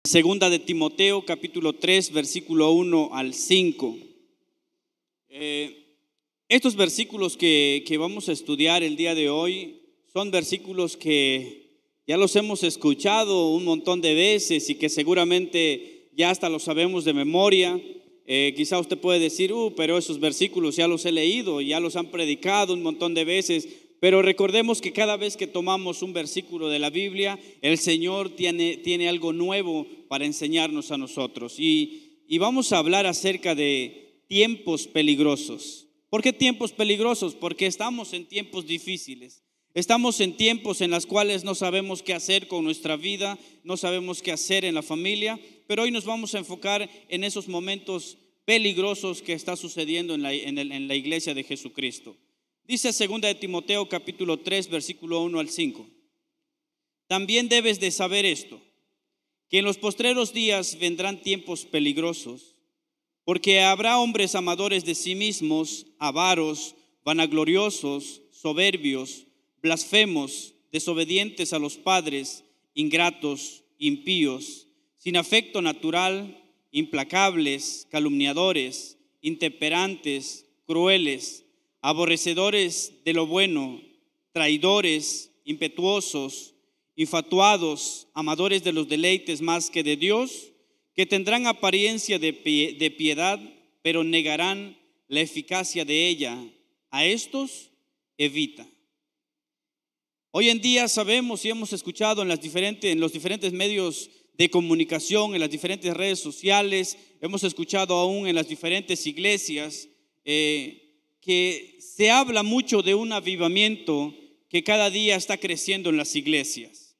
Segunda de Timoteo, capítulo 3, versículo 1 al 5. Estos versículos que vamos a estudiar el día de hoy son versículos que ya los hemos escuchado un montón de veces y que seguramente ya hasta los sabemos de memoria. Quizá usted puede decir, pero esos versículos ya los he leído, ya los han predicado un montón de veces. Pero recordemos que cada vez que tomamos un versículo de la Biblia, el Señor tiene algo nuevo para enseñarnos a nosotros. Y vamos a hablar acerca de tiempos peligrosos. ¿Por qué tiempos peligrosos? Porque estamos en tiempos difíciles. Estamos en tiempos en los cuales no sabemos qué hacer con nuestra vida, no sabemos qué hacer en la familia, pero hoy nos vamos a enfocar en esos momentos peligrosos que está sucediendo en la iglesia de Jesucristo. Dice 2 de Timoteo capítulo 3 versículo 1 al 5. También debes de saber esto, que en los postreros días vendrán tiempos peligrosos, porque habrá hombres amadores de sí mismos, avaros, vanagloriosos, soberbios, blasfemos, desobedientes a los padres, ingratos, impíos, sin afecto natural, implacables, calumniadores, intemperantes, crueles, aborrecedores de lo bueno, traidores, impetuosos, infatuados, amadores de los deleites más que de Dios, que tendrán apariencia de piedad, pero negarán la eficacia de ella. A estos evita. Hoy en día sabemos y hemos escuchado en los diferentes medios de comunicación, en las diferentes redes sociales, hemos escuchado aún en las diferentes iglesias, que se habla mucho de un avivamiento que cada día está creciendo en las iglesias.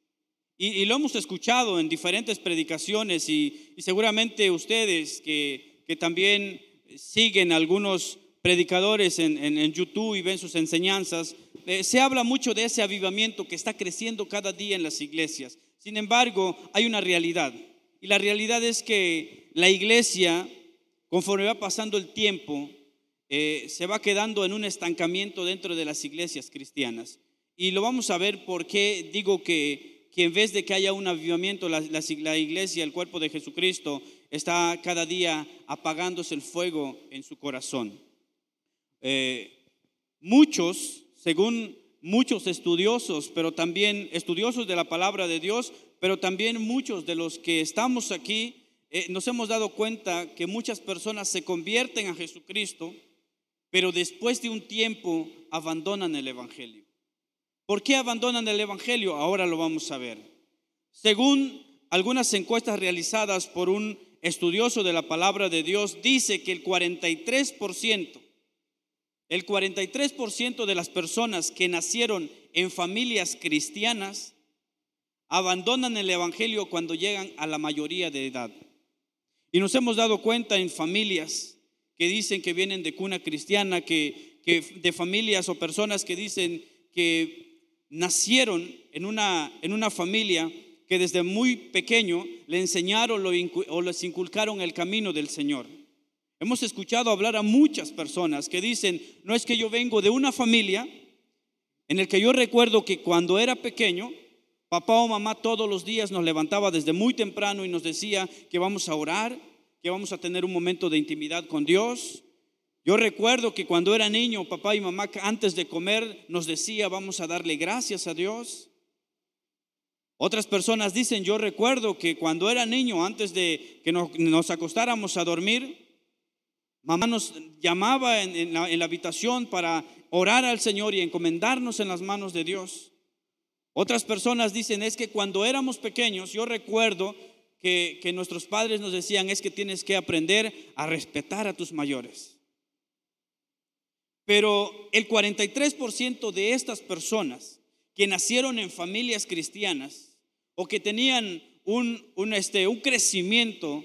Y lo hemos escuchado en diferentes predicaciones y seguramente ustedes que también siguen algunos predicadores en YouTube y ven sus enseñanzas, se habla mucho de ese avivamiento que está creciendo cada día en las iglesias. Sin embargo, hay una realidad, y la realidad es que la iglesia, conforme va pasando el tiempo, se va quedando en un estancamiento dentro de las iglesias cristianas. Y lo vamos a ver por qué digo que en vez de que haya un avivamiento, la iglesia, el cuerpo de Jesucristo, está cada día apagándose el fuego en su corazón. Muchos, según muchos estudiosos, pero también estudiosos de la palabra de Dios, pero también muchos de los que estamos aquí, nos hemos dado cuenta que muchas personas se convierten a Jesucristo, pero después de un tiempo abandonan el evangelio. ¿Por qué abandonan el evangelio? Ahora lo vamos a ver. Según algunas encuestas realizadas por un estudioso de la palabra de Dios, dice que el 43% de las personas que nacieron en familias cristianas abandonan el evangelio cuando llegan a la mayoría de edad. Y nos hemos dado cuenta en familias que dicen que vienen de cuna cristiana, que de familias o personas que dicen que nacieron en una familia que desde muy pequeño le enseñaron o les inculcaron el camino del Señor. Hemos escuchado hablar a muchas personas que dicen, no, es que yo vengo de una familia en el que yo recuerdo que cuando era pequeño, papá o mamá todos los días nos levantaba desde muy temprano y nos decía que vamos a orar, que vamos a tener un momento de intimidad con Dios. Yo recuerdo que cuando era niño, papá y mamá antes de comer nos decía, vamos a darle gracias a Dios. Otras personas dicen, yo recuerdo que cuando era niño, antes de que nos acostáramos a dormir, mamá nos llamaba en la habitación para orar al Señor y encomendarnos en las manos de Dios. Otras personas dicen, es que cuando éramos pequeños, yo recuerdo que nuestros padres nos decían, es que tienes que aprender a respetar a tus mayores. Pero el 43% de estas personas que nacieron en familias cristianas o que tenían un crecimiento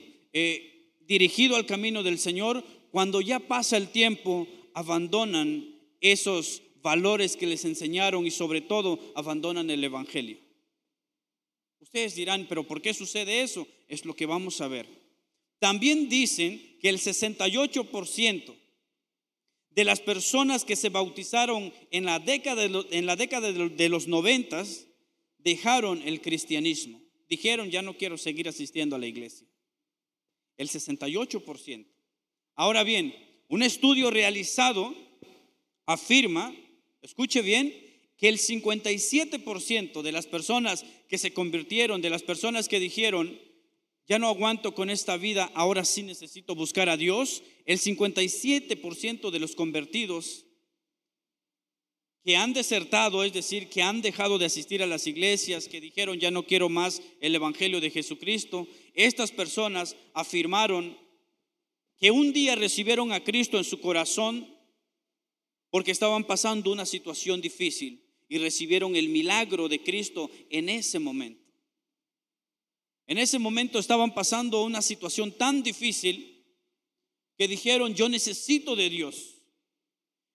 dirigido al camino del Señor, cuando ya pasa el tiempo, abandonan esos valores que les enseñaron y sobre todo abandonan el evangelio. Ustedes dirán, pero ¿por qué sucede eso? Es lo que vamos a ver. También dicen que el 68% de las personas que se bautizaron en la década de los 90 dejaron el cristianismo. dijeron, ya no quiero seguir asistiendo a la iglesia. El 68%. Ahora bien, un estudio realizado afirma, escuche bien, que el 57% de las personas que se convirtieron, de las personas que dijeron, ya no aguanto con esta vida, ahora sí necesito buscar a Dios, el 57% de los convertidos que han desertado, es decir, que han dejado de asistir a las iglesias, que dijeron, ya no quiero más el evangelio de Jesucristo, estas personas afirmaron que un día recibieron a Cristo en su corazón porque estaban pasando una situación difícil y recibieron el milagro de Cristo en ese momento. En ese momento estaban pasando una situación tan difícil que dijeron, yo necesito de Dios.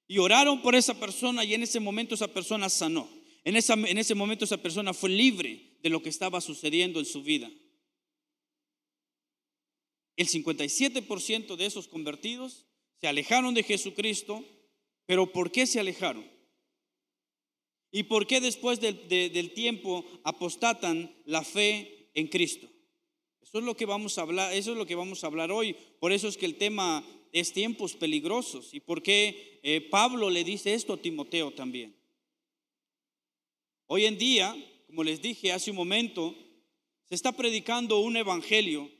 Y oraron por esa persona y en ese momento esa persona sanó. En ese momento esa persona fue libre de lo que estaba sucediendo en su vida. El 57% de esos convertidos se alejaron de Jesucristo, pero ¿por qué se alejaron? ¿Y por qué después del tiempo apostatan la fe en Cristo? Eso es lo que vamos a hablar, eso es lo que vamos a hablar hoy. Por eso es que el tema es tiempos peligrosos. ¿Y por qué Pablo le dice esto a Timoteo también? Hoy en día, como les dije hace un momento, se está predicando un evangelio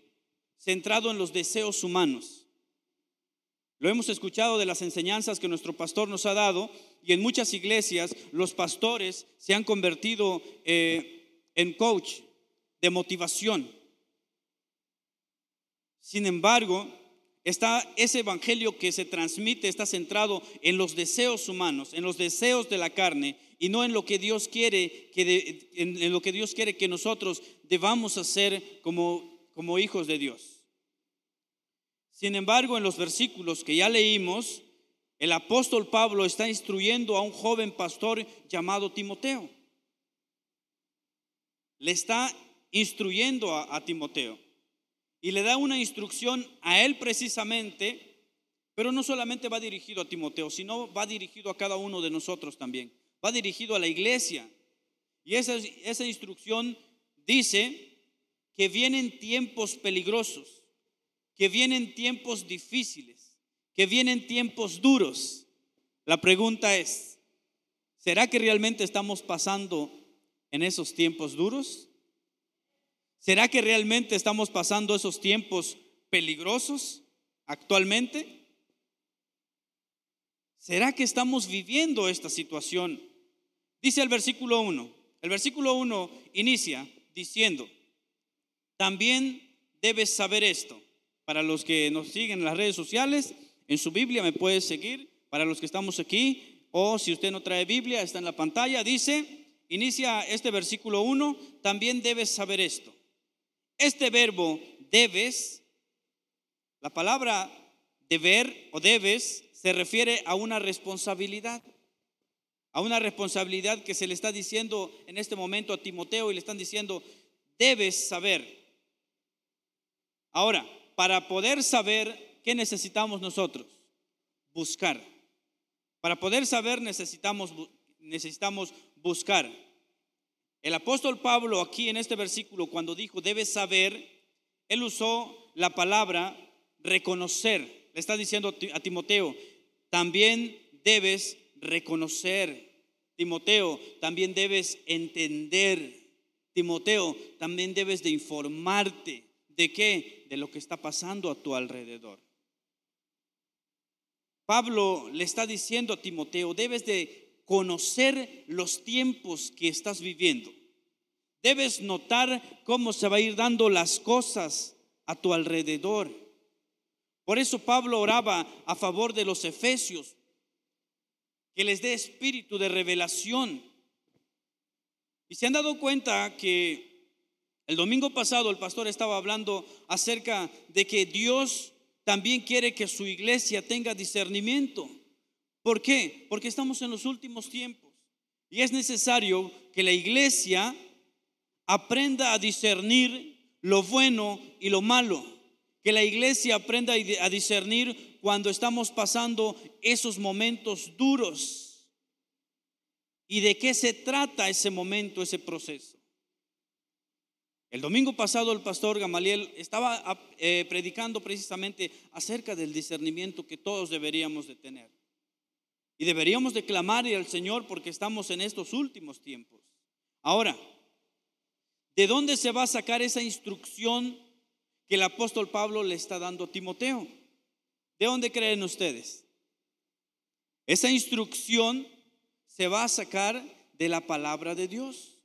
centrado en los deseos humanos. Lo hemos escuchado de las enseñanzas que nuestro pastor nos ha dado, y en muchas iglesias los pastores se han convertido en coach de motivación. Sin embargo, ese evangelio que se transmite está centrado en los deseos humanos, en los deseos de la carne, y no en lo que Dios quiere en lo que Dios quiere que nosotros debamos hacer como hijos de Dios. Sin embargo, en los versículos que ya leímos, el apóstol Pablo está instruyendo a un joven pastor llamado Timoteo. Le está instruyendo a Timoteo y le da una instrucción a él precisamente, pero no solamente va dirigido a Timoteo, sino va dirigido a cada uno de nosotros también. Va dirigido a la iglesia. Y esa instrucción dice que vienen tiempos peligrosos, que vienen tiempos difíciles, que vienen tiempos duros. La pregunta es, ¿será que realmente estamos pasando en esos tiempos duros? ¿Será que realmente estamos pasando esos tiempos peligrosos actualmente? ¿Será que estamos viviendo esta situación? Dice el versículo 1. El versículo 1 inicia diciendo, también debes saber esto. Para los que nos siguen en las redes sociales, en su Biblia me puede seguir. Para los que estamos aquí, o si usted no trae Biblia, está en la pantalla. Inicia este versículo 1, también debes saber esto. Este verbo debes, la palabra deber o debes se refiere a una responsabilidad que se le está diciendo en este momento a Timoteo, y le están diciendo, debes saber. Ahora, para poder saber, ¿qué necesitamos nosotros? Buscar. Para poder saber necesitamos buscar. El apóstol Pablo aquí en este versículo, cuando dijo debes saber, él usó la palabra reconocer. Le está diciendo a Timoteo, también debes reconocer. Timoteo, también debes entender. Timoteo, también debes de informarte. ¿De qué? De lo que está pasando a tu alrededor. Pablo le está diciendo a Timoteo, debes de conocer los tiempos que estás viviendo. Debes notar cómo se va a ir dando las cosas a tu alrededor. Por eso Pablo oraba a favor de los efesios, que les dé espíritu de revelación. Y se han dado cuenta que el domingo pasado el pastor estaba hablando acerca de que Dios también quiere que su iglesia tenga discernimiento. ¿Por qué? Porque estamos en los últimos tiempos y es necesario que la iglesia aprenda a discernir lo bueno y lo malo. Que la iglesia aprenda a discernir cuando estamos pasando esos momentos duros. ¿Y de qué se trata ese momento, ese proceso? El domingo pasado el pastor Gamaliel estaba predicando precisamente acerca del discernimiento que todos deberíamos de tener. Y deberíamos de clamarle al Señor porque estamos en estos últimos tiempos. Ahora, ¿de dónde se va a sacar esa instrucción que el apóstol Pablo le está dando a Timoteo? ¿De dónde creen ustedes? Esa instrucción se va a sacar de la palabra de Dios.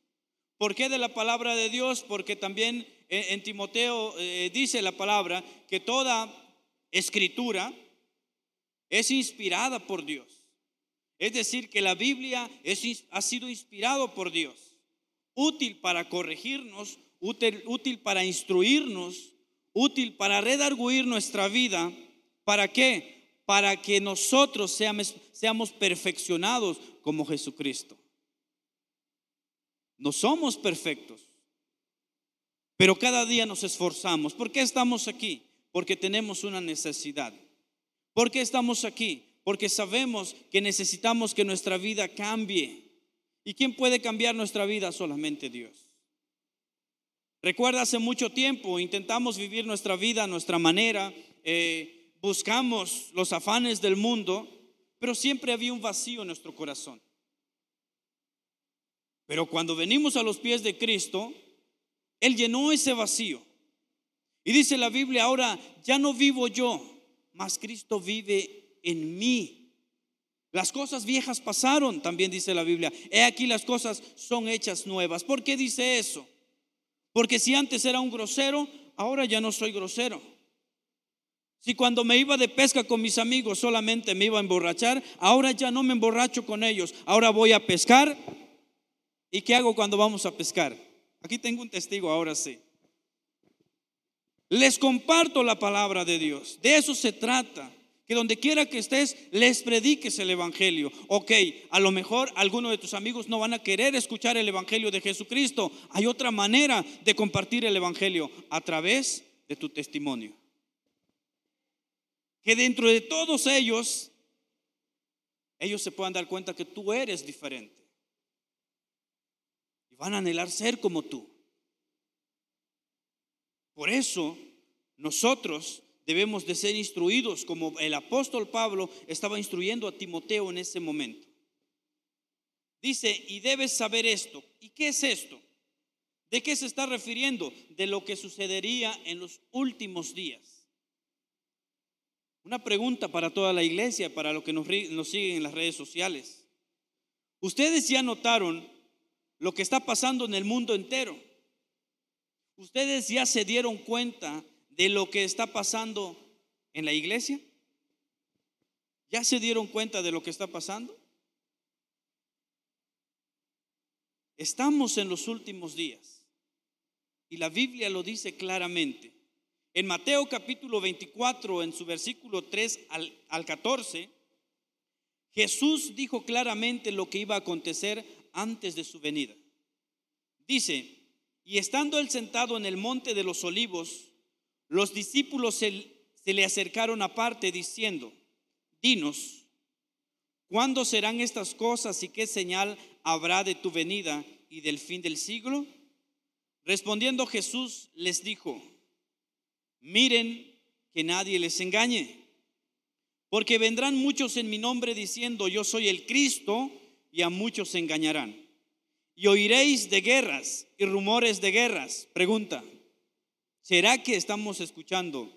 ¿Por qué de la palabra de Dios? Porque también en Timoteo dice la palabra que toda escritura es inspirada por Dios. Es decir, que la Biblia ha sido inspirado por Dios, útil para corregirnos, útil para instruirnos, útil para redarguir nuestra vida. ¿Para qué? Para que nosotros seamos perfeccionados como Jesucristo. No somos perfectos, pero cada día nos esforzamos. ¿Por qué estamos aquí? Porque tenemos una necesidad. ¿Por qué estamos aquí? Porque sabemos que necesitamos que nuestra vida cambie. ¿Y quién puede cambiar nuestra vida? Solamente Dios. Recuerda, hace mucho tiempo intentamos vivir nuestra vida a nuestra manera, buscamos los afanes del mundo, pero siempre había un vacío en nuestro corazón. Pero cuando venimos a los pies de Cristo, Él llenó ese vacío. Y dice la Biblia, ahora ya no vivo yo, mas Cristo vive en mí. Las cosas viejas pasaron, también dice la Biblia. He aquí las cosas son hechas nuevas. ¿Por qué dice eso? Porque si antes era un grosero, ahora ya no soy grosero. Si cuando me iba de pesca con mis amigos solamente me iba a emborrachar, ahora ya no me emborracho con ellos. Ahora voy a pescar. ¿Y qué hago cuando vamos a pescar? Aquí tengo un testigo, ahora sí. Les comparto la palabra de Dios. De eso se trata. Que donde quiera que estés, les prediques el evangelio. Ok, a lo mejor algunos de tus amigos no van a querer escuchar el evangelio de Jesucristo. Hay otra manera de compartir el evangelio, a través de tu testimonio. Que dentro de todos ellos se puedan dar cuenta que tú eres diferente. Y van a anhelar ser como tú. Por eso nosotros debemos de ser instruidos como el apóstol Pablo estaba instruyendo a Timoteo en ese momento. Dice, y debes saber esto. ¿Y qué es esto? ¿De qué se está refiriendo? De lo que sucedería en los últimos días. Una pregunta para toda la iglesia, para los que nos siguen en las redes sociales. ¿Ustedes ya notaron lo que está pasando en el mundo entero? ¿Ustedes ya se dieron cuenta de lo que está pasando en la iglesia? ¿Ya se dieron cuenta de lo que está pasando? Estamos en los últimos días y la Biblia lo dice claramente. En Mateo capítulo 24, en su versículo 3 al 14, Jesús dijo claramente lo que iba a acontecer antes de su venida. Dice, y estando él sentado en el monte de los olivos, los discípulos se le acercaron aparte diciendo, dinos, ¿cuándo serán estas cosas y qué señal habrá de tu venida y del fin del siglo? Respondiendo Jesús les dijo, miren que nadie les engañe, porque vendrán muchos en mi nombre diciendo, yo soy el Cristo, y a muchos se engañarán. Y oiréis de guerras y rumores de guerras. Pregunta, ¿será que estamos escuchando?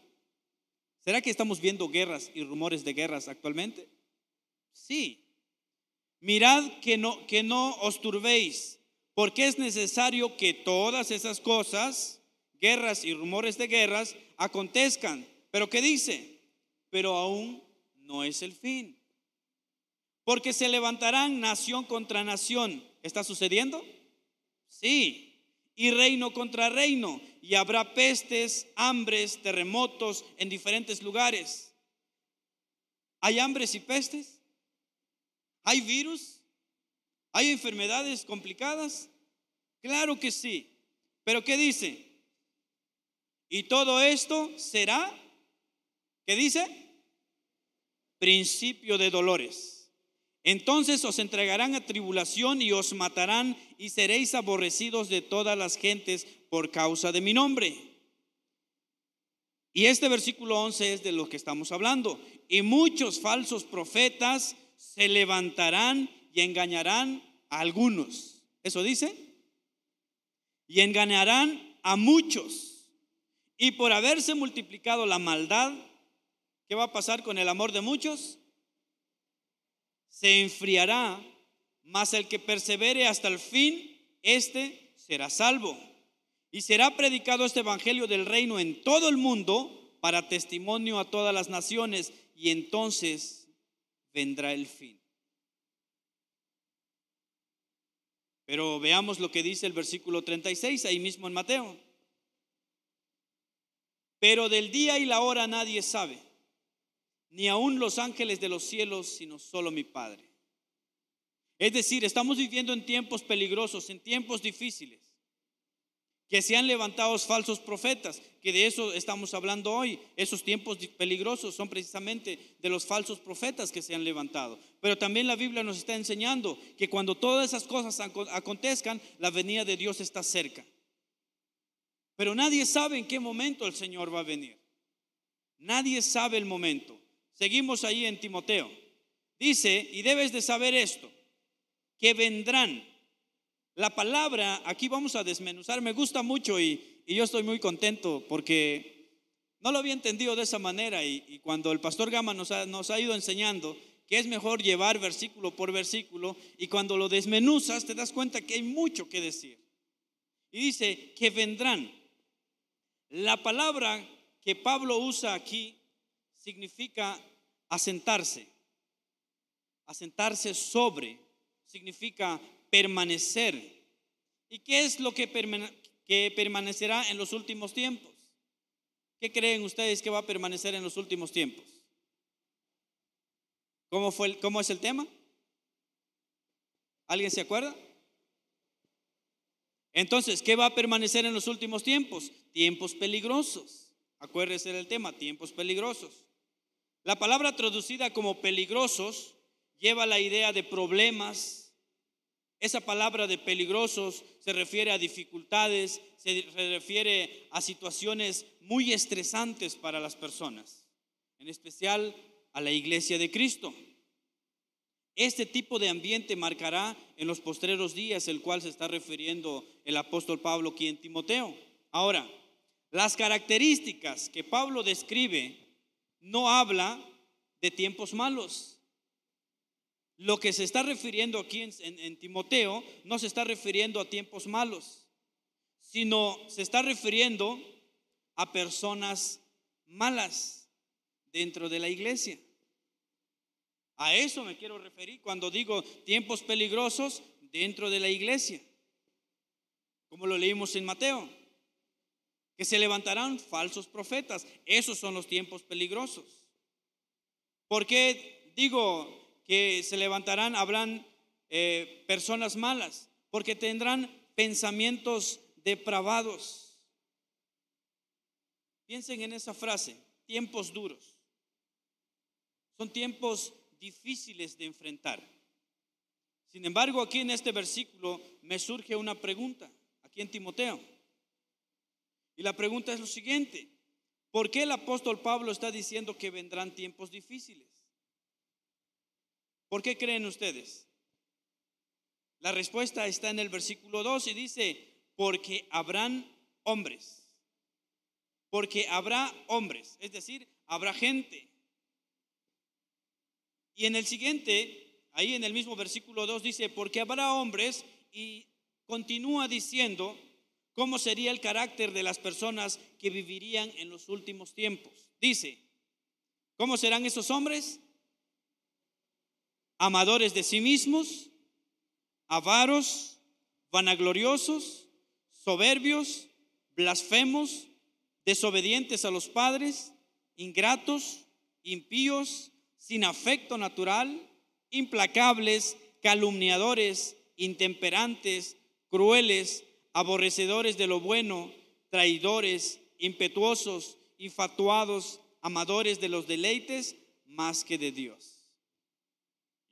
¿Será que estamos viendo guerras y rumores de guerras actualmente? Sí. Mirad que no os turbéis, porque es necesario que todas esas cosas, guerras y rumores de guerras, acontezcan. ¿Pero qué dice? Pero aún no es el fin. Porque se levantarán nación contra nación. ¿Está sucediendo? Sí. Y reino contra reino. Y habrá pestes, hambres, terremotos en diferentes lugares. ¿Hay hambres y pestes? ¿Hay virus? ¿Hay enfermedades complicadas? Claro que sí. ¿Pero qué dice? Y todo esto será, ¿qué dice? Principio de dolores. Entonces os entregarán a tribulación y os matarán y seréis aborrecidos de todas las gentes por causa de mi nombre. Y este versículo 11 es de lo que estamos hablando. Y muchos falsos profetas se levantarán y engañarán a algunos. ¿Eso dice? Y engañarán a muchos. Y por haberse multiplicado la maldad, ¿qué va a pasar con el amor de muchos? Se enfriará, mas el que persevere hasta el fin, este será salvo. Y será predicado este evangelio del reino en todo el mundo para testimonio a todas las naciones, y entonces vendrá el fin. Pero veamos lo que dice el versículo 36, ahí mismo en Mateo. Pero del día y la hora nadie sabe, ni aun los ángeles de los cielos, sino solo mi Padre. Es decir, estamos viviendo en tiempos peligrosos, en tiempos difíciles, que se han levantado falsos profetas, que de eso estamos hablando hoy. Esos tiempos peligrosos son precisamente de los falsos profetas que se han levantado. Pero también la Biblia nos está enseñando que cuando todas esas cosas acontezcan, la venida de Dios está cerca. Pero nadie sabe en qué momento el Señor va a venir. Nadie sabe el momento. Seguimos ahí en Timoteo. Dice, y debes de saber esto, que vendrán. La palabra, aquí vamos a desmenuzar, me gusta mucho y yo estoy muy contento porque no lo había entendido de esa manera, y cuando el pastor Gama nos ha ido enseñando que es mejor llevar versículo por versículo, y cuando lo desmenuzas te das cuenta que hay mucho que decir. Y dice que vendrán. La palabra que Pablo usa aquí significa asentarse. Asentarse sobre significa permanecer. ¿Y qué es lo que permanecerá en los últimos tiempos? ¿Qué creen ustedes que va a permanecer en los últimos tiempos? ¿Cómo es el tema? ¿Alguien se acuerda? Entonces, ¿qué va a permanecer en los últimos tiempos? Tiempos peligrosos. Acuérdense del tema, tiempos peligrosos. La palabra traducida como peligrosos lleva la idea de problemas. Esa palabra de peligrosos se refiere a dificultades, se refiere a situaciones muy estresantes para las personas, en especial a la iglesia de Cristo. Este tipo de ambiente marcará en los postreros días, el cual se está refiriendo el apóstol Pablo aquí en Timoteo. Ahora, las características que Pablo describe no habla de tiempos malos. Lo que se está refiriendo aquí en Timoteo no se está refiriendo a tiempos malos, sino se está refiriendo a personas malas dentro de la iglesia. A eso me quiero referir cuando digo tiempos peligrosos dentro de la iglesia, como lo leímos en Mateo, que se levantarán falsos profetas. Esos son los tiempos peligrosos. ¿Por qué digo que se levantarán, habrán personas malas? Porque tendrán pensamientos depravados. Piensen en esa frase, tiempos duros. Son tiempos difíciles de enfrentar. Sin embargo, aquí en este versículo me surge una pregunta, aquí en Timoteo. Y la pregunta es lo siguiente: ¿por qué el apóstol Pablo está diciendo que vendrán tiempos difíciles? ¿Por qué creen ustedes? La respuesta está en el versículo 2 y dice, porque habrán hombres. Porque habrá hombres, es decir, habrá gente. Y en el siguiente, ahí en el mismo versículo 2 dice, porque habrá hombres, y continúa diciendo cómo sería el carácter de las personas que vivirían en los últimos tiempos. Dice, ¿cómo serán esos hombres? Amadores de sí mismos, avaros, vanagloriosos, soberbios, blasfemos, desobedientes a los padres, ingratos, impíos, sin afecto natural, implacables, calumniadores, intemperantes, crueles, aborrecedores de lo bueno, traidores, impetuosos, infatuados, amadores de los deleites más que de Dios.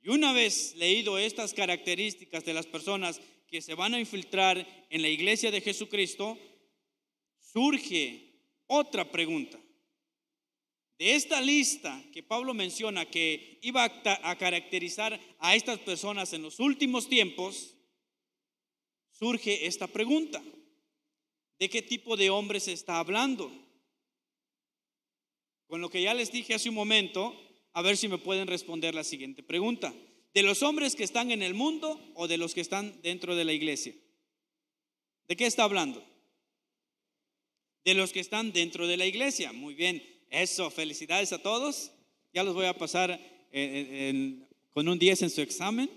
Y una vez leído estas características de las personas que se van a infiltrar en la iglesia de Jesucristo, surge otra pregunta. De esta lista que Pablo menciona que iba a caracterizar a estas personas en los últimos tiempos, surge esta pregunta: ¿de qué tipo de hombres se está hablando? Con lo que ya les dije hace un momento, a ver si me pueden responder la siguiente pregunta: ¿de los hombres que están en el mundo o de los que están dentro de la iglesia? ¿De qué está hablando? De los que están dentro de la iglesia. Muy bien, eso, felicidades a todos. Ya los voy a pasar con un 10 en su examen.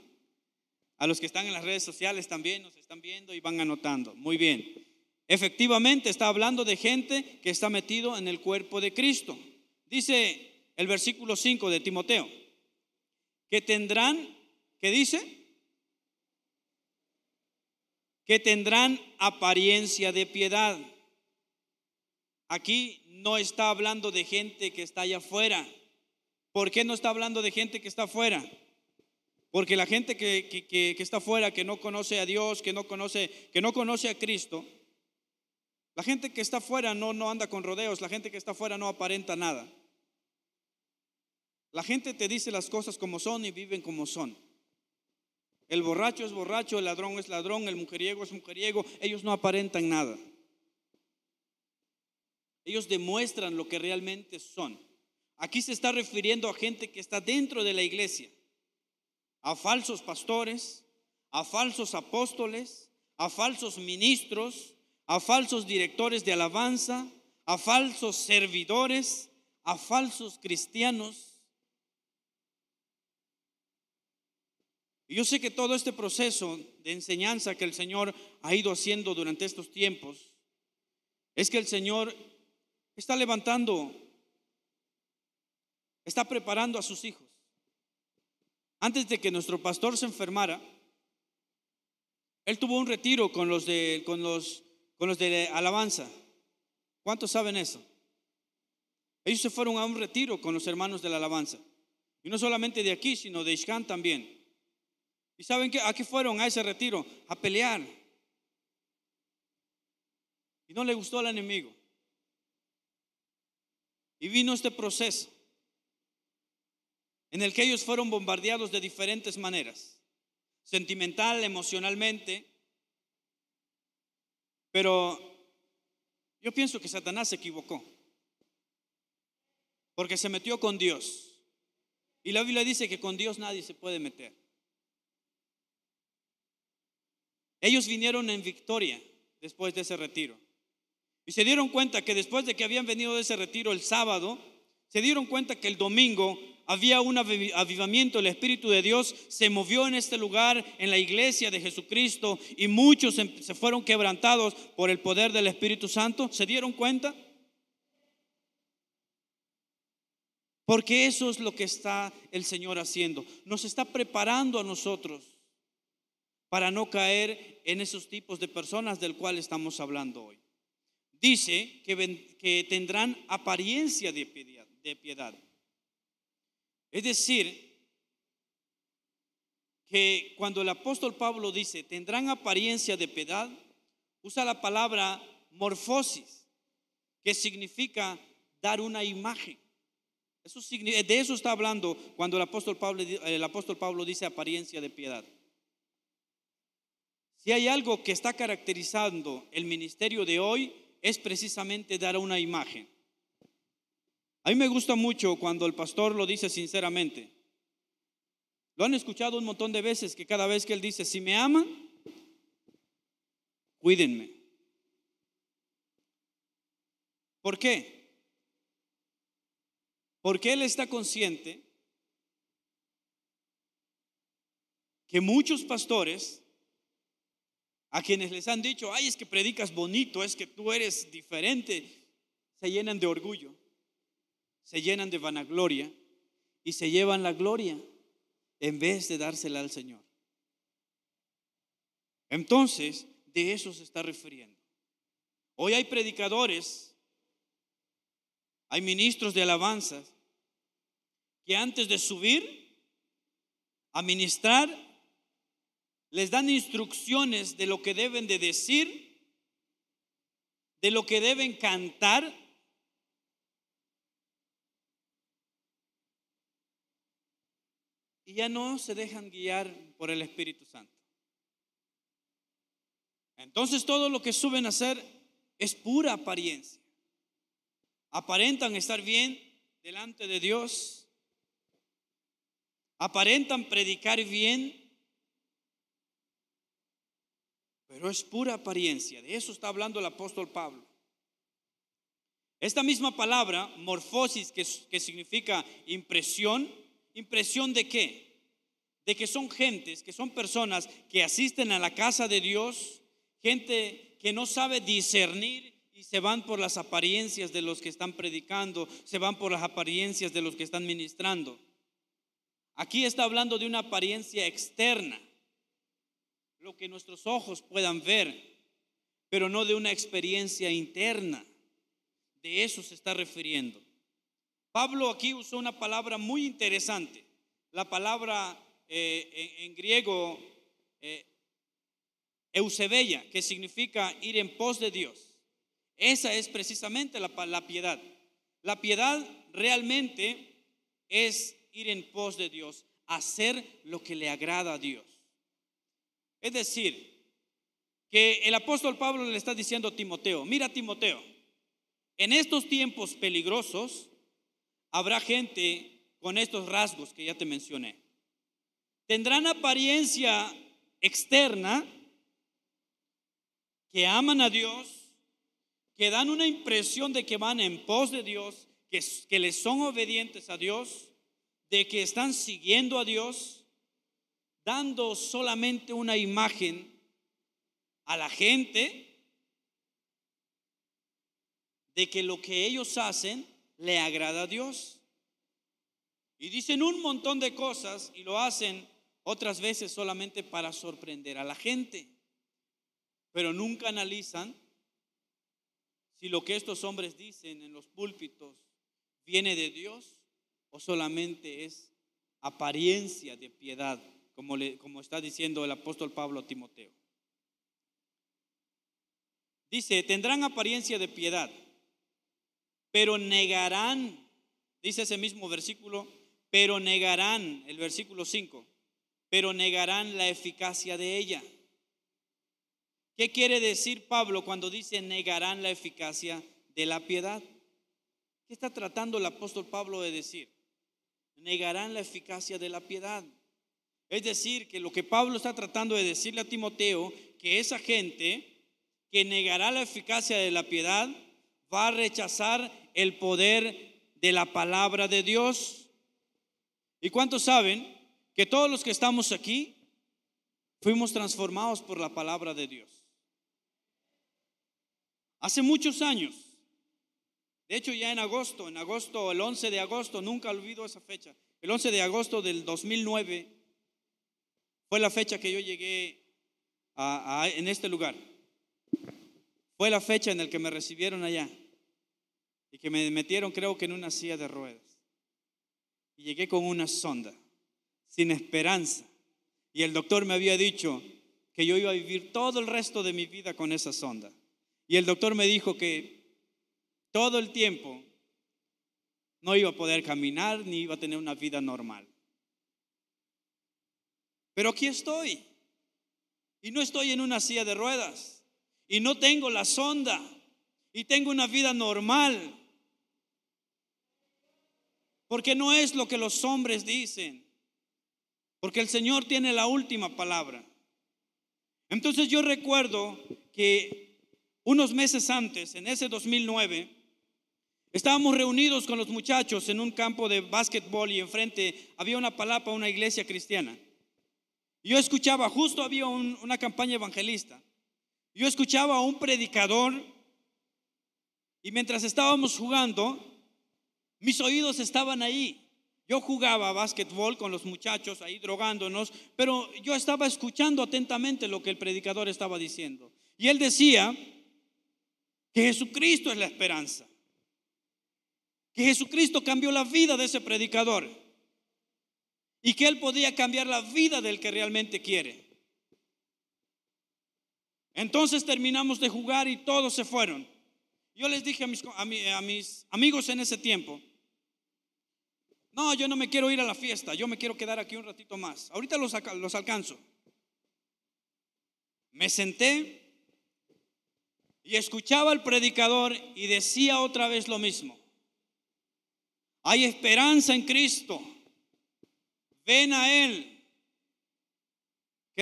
A los que están en las redes sociales también nos están viendo y van anotando. Muy bien. Efectivamente está hablando de gente que está metido en el cuerpo de Cristo. Dice el versículo 5 de Timoteo, que tendrán, ¿qué dice? Que tendrán apariencia de piedad. Aquí no está hablando de gente que está allá afuera. ¿Por qué no está hablando de gente que está afuera? Porque la gente que está afuera, que no conoce a Dios, que no conoce a Cristo, la gente que está afuera no anda con rodeos, la gente que está afuera no aparenta nada. La gente te dice las cosas como son y viven como son. El borracho es borracho, el ladrón es ladrón, el mujeriego es mujeriego. Ellos no aparentan nada. Ellos demuestran lo que realmente son. Aquí se está refiriendo a gente que está dentro de la iglesia, a falsos pastores, a falsos apóstoles, a falsos ministros, a falsos directores de alabanza, a falsos servidores, a falsos cristianos. Y yo sé que todo este proceso de enseñanza que el Señor ha ido haciendo durante estos tiempos es que el Señor está levantando, está preparando a sus hijos. Antes de que nuestro pastor se enfermara, él tuvo un retiro con los de alabanza. ¿Cuántos saben eso? Ellos se fueron a un retiro con los hermanos de la alabanza. Y no solamente de aquí, sino de Ixcán también. ¿Y saben qué? ¿A qué fueron a ese retiro? A pelear. Y no le gustó al enemigo. Y vino este proceso en el que ellos fueron bombardeados de diferentes maneras, sentimental, emocionalmente. Pero yo pienso que Satanás se equivocó, porque se metió con Dios. Y la Biblia dice que con Dios nadie se puede meter. Ellos vinieron en victoria después de ese retiro. Y se dieron cuenta que después de que habían venido de ese retiro el sábado, se dieron cuenta que el domingo había un avivamiento. El Espíritu de Dios se movió en este lugar, en la iglesia de Jesucristo, y muchos se fueron quebrantados por el poder del Espíritu Santo. ¿Se dieron cuenta? Porque eso es lo que está el Señor haciendo. Nos está preparando a nosotros para no caer en esos tipos de personas del cual estamos hablando hoy. Dice que tendrán apariencia de piedad. Es decir, que cuando el apóstol Pablo dice tendrán apariencia de piedad, usa la palabra morfosis, que significa dar una imagen. De eso está hablando cuando el apóstol Pablo dice apariencia de piedad. Si hay algo que está caracterizando el ministerio de hoy, es precisamente dar una imagen. A mí me gusta mucho cuando el pastor lo dice sinceramente. Lo han escuchado un montón de veces, que cada vez que él dice, si me aman, cuídenme. ¿Por qué? Porque él está consciente que muchos pastores, a quienes les han dicho, ay, es que predicas bonito, es que tú eres diferente, se llenan de orgullo, se llenan de vanagloria y se llevan la gloria en vez de dársela al Señor. Entonces, de eso se está refiriendo. Hoy hay predicadores, hay ministros de alabanzas que antes de subir a ministrar, les dan instrucciones de lo que deben de decir, de lo que deben cantar. Y ya no se dejan guiar por el Espíritu Santo. Entonces todo lo que suben a hacer es pura apariencia. Aparentan estar bien delante de Dios. Aparentan predicar bien. Pero es pura apariencia. De eso está hablando el apóstol Pablo. Esta misma palabra, morfosis, que significa impresión. ¿Impresión de qué? De que son gentes, que son personas que asisten a la casa de Dios, gente que no sabe discernir y se van por las apariencias de los que están predicando, se van por las apariencias de los que están ministrando. Aquí está hablando de una apariencia externa, lo que nuestros ojos puedan ver, pero no de una experiencia interna. De eso se está refiriendo. Pablo aquí usó una palabra muy interesante, la palabra en griego eusebeia, que significa ir en pos de Dios. Esa es precisamente la piedad. La piedad realmente es ir en pos de Dios, hacer lo que le agrada a Dios. Es decir, que el apóstol Pablo le está diciendo a Timoteo: mira, Timoteo, en estos tiempos peligrosos habrá gente con estos rasgos que ya te mencioné. Tendrán apariencia externa, que aman a Dios, que dan una impresión de que van en pos de Dios, que les son obedientes a Dios, de que están siguiendo a Dios, dando solamente una imagen a la gente de que lo que ellos hacen le agrada a Dios. Y dicen un montón de cosas y lo hacen otras veces solamente para sorprender a la gente, pero nunca analizan si lo que estos hombres dicen en los púlpitos viene de Dios o solamente es apariencia de piedad, como está diciendo el apóstol Pablo a Timoteo. Dice: tendrán apariencia de piedad, pero negarán, dice ese mismo versículo, pero negarán, el versículo 5, pero negarán la eficacia de ella. ¿Qué quiere decir Pablo cuando dice negarán la eficacia de la piedad? ¿Qué está tratando el apóstol Pablo de decir? Negarán la eficacia de la piedad. Es decir, que lo que Pablo está tratando de decirle a Timoteo, que esa gente que negará la eficacia de la piedad va a rechazar el poder de la palabra de Dios. ¿Y cuántos saben que todos los que estamos aquí fuimos transformados por la palabra de Dios? Hace muchos años, de hecho ya en agosto, el 11 de agosto, nunca olvido esa fecha, el 11 de agosto del 2009 fue la fecha que yo llegué en este lugar. Fue la fecha en la que me recibieron allá y que me metieron, creo que en una silla de ruedas. Y llegué con una sonda, sin esperanza. Y el doctor me había dicho que yo iba a vivir todo el resto de mi vida con esa sonda. Y el doctor me dijo que todo el tiempo no iba a poder caminar ni iba a tener una vida normal. Pero aquí estoy. Y no estoy en una silla de ruedas. Y no tengo la sonda. Y tengo una vida normal. Porque no es lo que los hombres dicen. Porque el Señor tiene la última palabra. Entonces yo recuerdo que unos meses antes, en ese 2009, estábamos reunidos con los muchachos en un campo de básquetbol y enfrente había una palapa, una iglesia cristiana. Yo escuchaba, justo había una campaña evangelista. Yo escuchaba a un predicador y mientras estábamos jugando, mis oídos estaban ahí. Yo jugaba básquetbol con los muchachos ahí drogándonos, pero yo estaba escuchando atentamente lo que el predicador estaba diciendo. Y él decía que Jesucristo es la esperanza, que Jesucristo cambió la vida de ese predicador. y que Él podía cambiar la vida del que realmente quiere. Entonces terminamos de jugar y todos se fueron. Yo les dije a mis amigos en ese tiempo: no, yo no me quiero ir a la fiesta, yo me quiero quedar aquí un ratito más. Ahorita los alcanzo. Me senté y escuchaba al predicador y decía otra vez lo mismo: hay esperanza en Cristo, ven a Él, que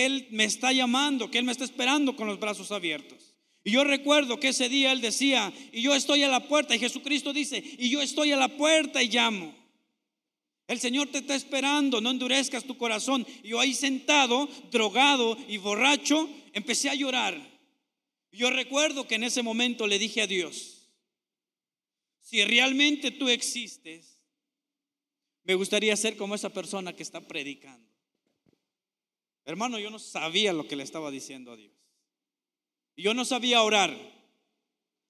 Él me está llamando, que Él me está esperando con los brazos abiertos. Y yo recuerdo que ese día Él decía: y yo estoy a la puerta. Y Jesucristo dice: y yo estoy a la puerta y llamo. El Señor te está esperando, no endurezcas tu corazón. Y yo ahí sentado, drogado y borracho, empecé a llorar. Y yo recuerdo que en ese momento le dije a Dios: si realmente tú existes, me gustaría ser como esa persona que está predicando. Hermano, yo no sabía lo que le estaba diciendo a Dios. Y yo no sabía orar.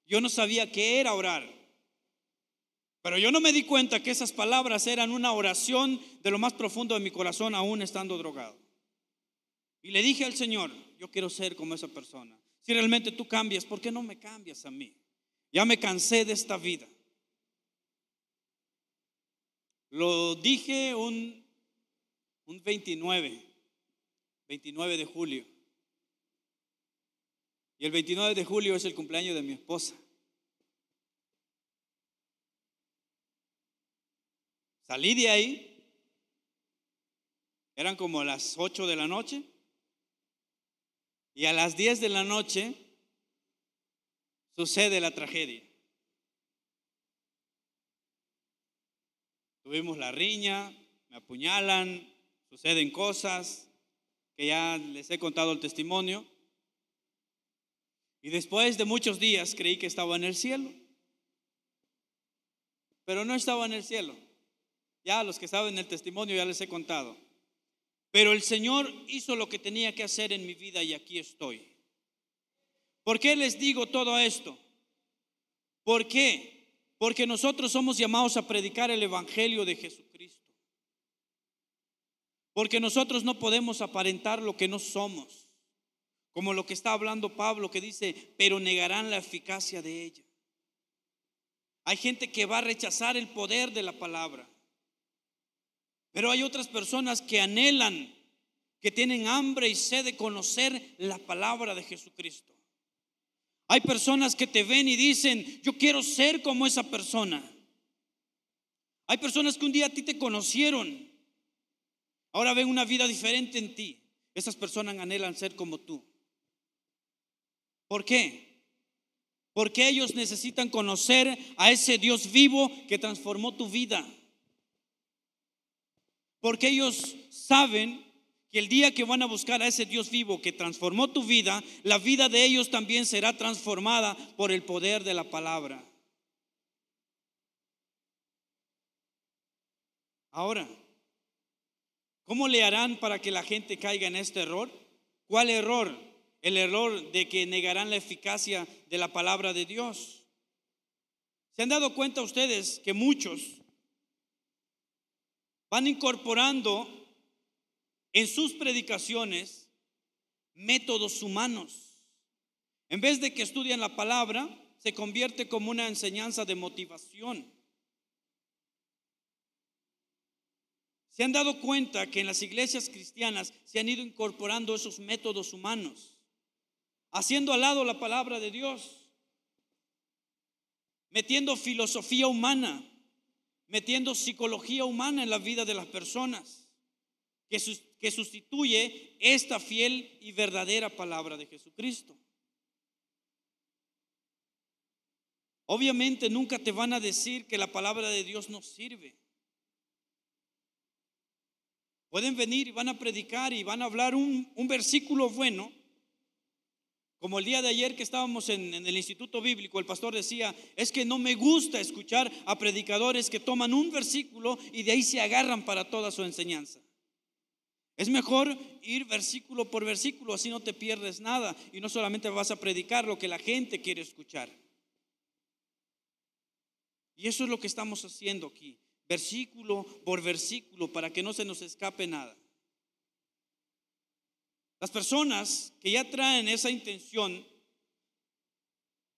Yo no sabía qué era orar. Pero yo no me di cuenta que esas palabras eran una oración de lo más profundo de mi corazón, aún estando drogado. Y le dije al Señor: yo quiero ser como esa persona. Si realmente tú cambias, ¿por qué no me cambias a mí? Ya me cansé de esta vida. Lo dije un 29 de julio. Y el 29 de julio es el cumpleaños de mi esposa. Salí de ahí, eran como las 8 de la noche, y a las 10 de la noche sucede la tragedia. Tuvimos la riña, me apuñalan, suceden cosas que ya les he contado el testimonio. Y después de muchos días creí que estaba en el cielo, pero no estaba en el cielo. Ya los que saben el testimonio ya les he contado. Pero el Señor hizo lo que tenía que hacer en mi vida y aquí estoy. ¿Por qué les digo todo esto? ¿Por qué? Porque nosotros somos llamados a predicar el evangelio de Jesucristo. Porque nosotros no podemos aparentar lo que no somos. Como lo que está hablando Pablo, que dice: pero negarán la eficacia de ella. Hay gente que va a rechazar el poder de la palabra. Pero hay otras personas que anhelan, que tienen hambre y sed de conocer la palabra de Jesucristo. Hay personas que te ven y dicen: yo quiero ser como esa persona. Hay personas que un día a ti te conocieron, ahora ven una vida diferente en ti. Esas personas anhelan ser como tú. ¿Por qué? Porque ellos necesitan conocer a ese Dios vivo que transformó tu vida. Porque ellos saben que el día que van a buscar a ese Dios vivo que transformó tu vida, la vida de ellos también será transformada por el poder de la palabra. Ahora, ¿cómo le harán para que la gente caiga en este error? ¿Cuál error? El error de que negarán la eficacia de la palabra de Dios. ¿Se han dado cuenta ustedes que muchos van incorporando en sus predicaciones métodos humanos? En vez de que estudian la palabra, se convierte como una enseñanza de motivación. ¿Se han dado cuenta que en las iglesias cristianas se han ido incorporando esos métodos humanos, haciendo al lado la palabra de Dios, metiendo filosofía humana, metiendo psicología humana en la vida de las personas, que sustituye esta fiel y verdadera palabra de Jesucristo? Obviamente nunca te van a decir que la palabra de Dios no sirve. Pueden venir y van a predicar y van a hablar un versículo bueno. Como el día de ayer que estábamos en el instituto bíblico, el pastor decía: es que no me gusta escuchar a predicadores que toman un versículo y de ahí se agarran para toda su enseñanza. Es mejor ir versículo por versículo, así no te pierdes nada y no solamente vas a predicar lo que la gente quiere escuchar. Y eso es lo que estamos haciendo aquí, versículo por versículo, para que no se nos escape nada. Las personas que ya traen esa intención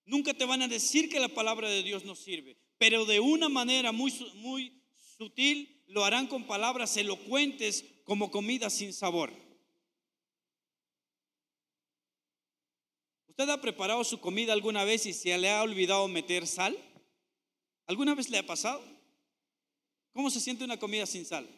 nunca te van a decir que la palabra de Dios no sirve, pero de una manera muy sutil lo harán con palabras elocuentes como comida sin sabor. ¿Usted ha preparado su comida alguna vez y se le ha olvidado meter sal? ¿Alguna vez le ha pasado? ¿Cómo se siente una comida sin sal?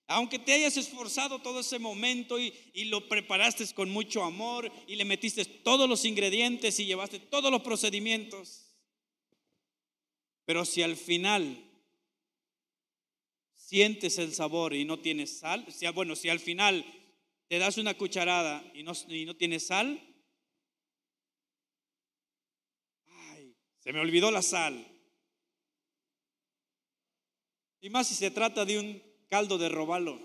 Aunque te hayas esforzado todo ese momento y lo preparaste con mucho amor y le metiste todos los ingredientes y llevaste todos los procedimientos, pero si al final sientes el sabor y no tienes sal, si al final te das una cucharada y no tienes sal, ay, se me olvidó la sal. Y más si se trata de un caldo de robalo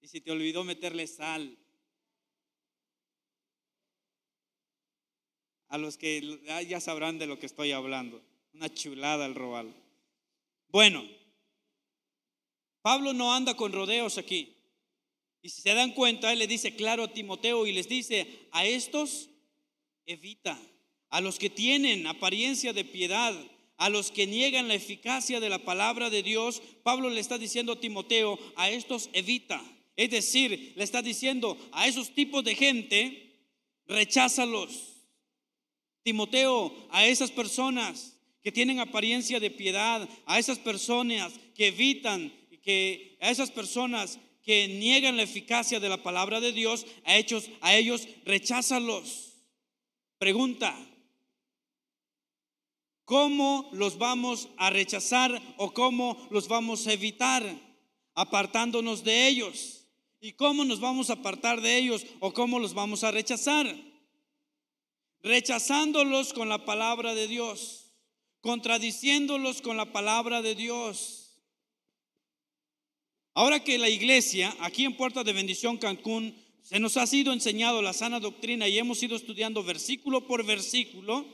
y si te olvidó meterle sal. A los que ya sabrán de lo que estoy hablando. Una chulada el robalo. Bueno, Pablo no anda con rodeos aquí. Y si se dan cuenta, él le dice claro a Timoteo y les dice: a estos evita, a los que tienen apariencia de piedad, a los que niegan la eficacia de la palabra de Dios. Pablo le está diciendo a Timoteo: a estos evita. Es decir, le está diciendo a esos tipos de gente, recházalos. Timoteo, a esas personas que tienen apariencia de piedad, a esas personas que evitan, a esas personas que niegan la eficacia de la palabra de Dios, a ellos recházalos. Pregunta: ¿cómo los vamos a rechazar o cómo los vamos a evitar? Apartándonos de ellos. ¿Y cómo nos vamos a apartar de ellos o cómo los vamos a rechazar? Rechazándolos con la palabra de Dios, contradiciéndolos con la palabra de Dios. Ahora que la iglesia aquí en Puerta de Bendición Cancún se nos ha sido enseñado la sana doctrina y hemos ido estudiando versículo por versículo,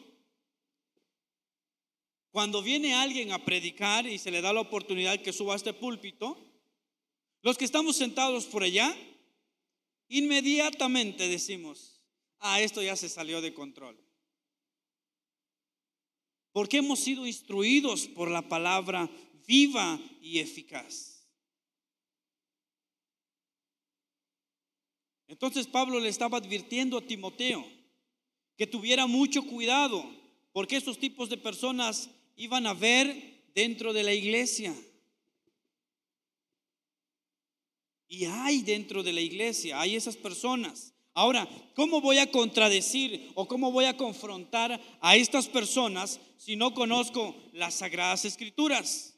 cuando viene alguien a predicar y se le da la oportunidad que suba a este púlpito, los que estamos sentados por allá, inmediatamente decimos: esto ya se salió de control. Porque hemos sido instruidos por la palabra viva y eficaz. Entonces Pablo le estaba advirtiendo a Timoteo que tuviera mucho cuidado, porque estos tipos de personas iban a ver dentro de la iglesia. Y hay dentro de la iglesia, hay esas personas. Ahora, ¿cómo voy a contradecir o cómo voy a confrontar a estas personas si no conozco las Sagradas Escrituras?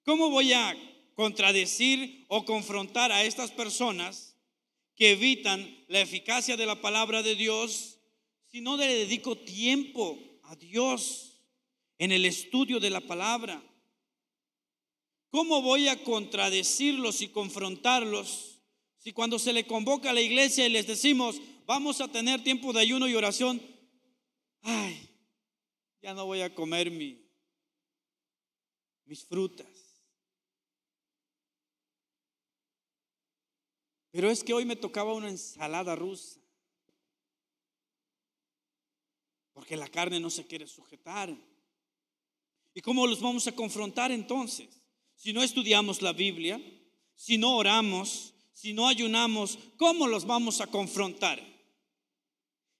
¿Cómo voy a contradecir o confrontar a estas personas que evitan la eficacia de la palabra de Dios si no le dedico tiempo a Dios en el estudio de la palabra? ¿Cómo voy a contradecirlos y confrontarlos si cuando se le convoca a la iglesia y les decimos: vamos a tener tiempo de ayuno y oración, ya no voy a comer mis frutas? Pero es que hoy me tocaba una ensalada rusa, porque la carne no se quiere sujetar. ¿Y cómo los vamos a confrontar entonces? Si no estudiamos la Biblia, si no oramos, si no ayunamos, ¿cómo los vamos a confrontar?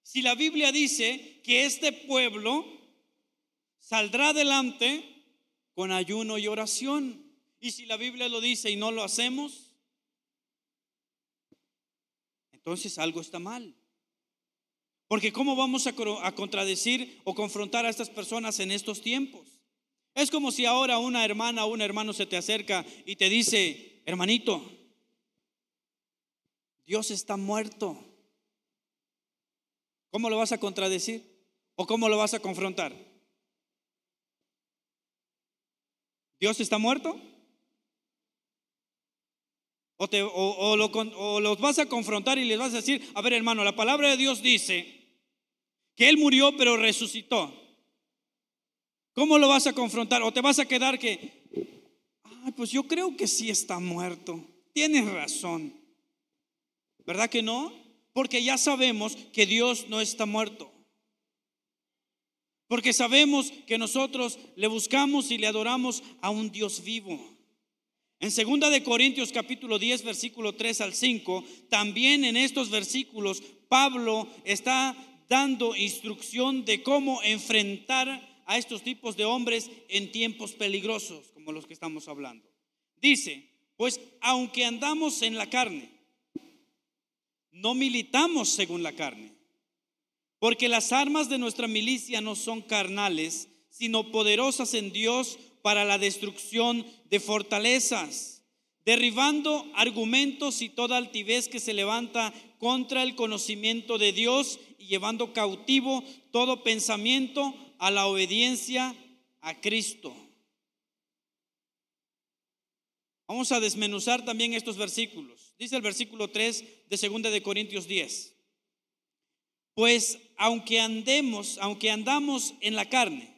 Si la Biblia dice que este pueblo saldrá adelante con ayuno y oración, y si la Biblia lo dice y no lo hacemos, entonces algo está mal. Porque ¿cómo vamos a contradecir o confrontar a estas personas en estos tiempos? Es como si ahora una hermana o un hermano se te acerca y te dice: hermanito, Dios está muerto. ¿Cómo lo vas a contradecir? ¿O cómo lo vas a confrontar? ¿Dios está muerto? ¿O los vas a confrontar y les vas a decir: a ver, hermano, la palabra de Dios dice que Él murió pero resucitó? ¿Cómo lo vas a confrontar? ¿O te vas a quedar que, ay, pues yo creo que sí está muerto? Tienes razón. ¿Verdad que no? Porque ya sabemos que Dios no está muerto. Porque sabemos que nosotros le buscamos y le adoramos a un Dios vivo. En 2 Corintios capítulo 10, versículo 3 al 5, también en estos versículos Pablo está dando instrucción de cómo enfrentar a estos tipos de hombres en tiempos peligrosos como los que estamos hablando. Dice, pues aunque andamos en la carne, no militamos según la carne, porque las armas de nuestra milicia no son carnales, sino poderosas en Dios para la destrucción de fortalezas, derribando argumentos y toda altivez que se levanta contra el conocimiento de Dios y llevando cautivo todo pensamiento a la obediencia a Cristo. Vamos a desmenuzar también estos versículos. Dice el versículo 3 de 2 Corintios 10. Pues aunque andamos en la carne,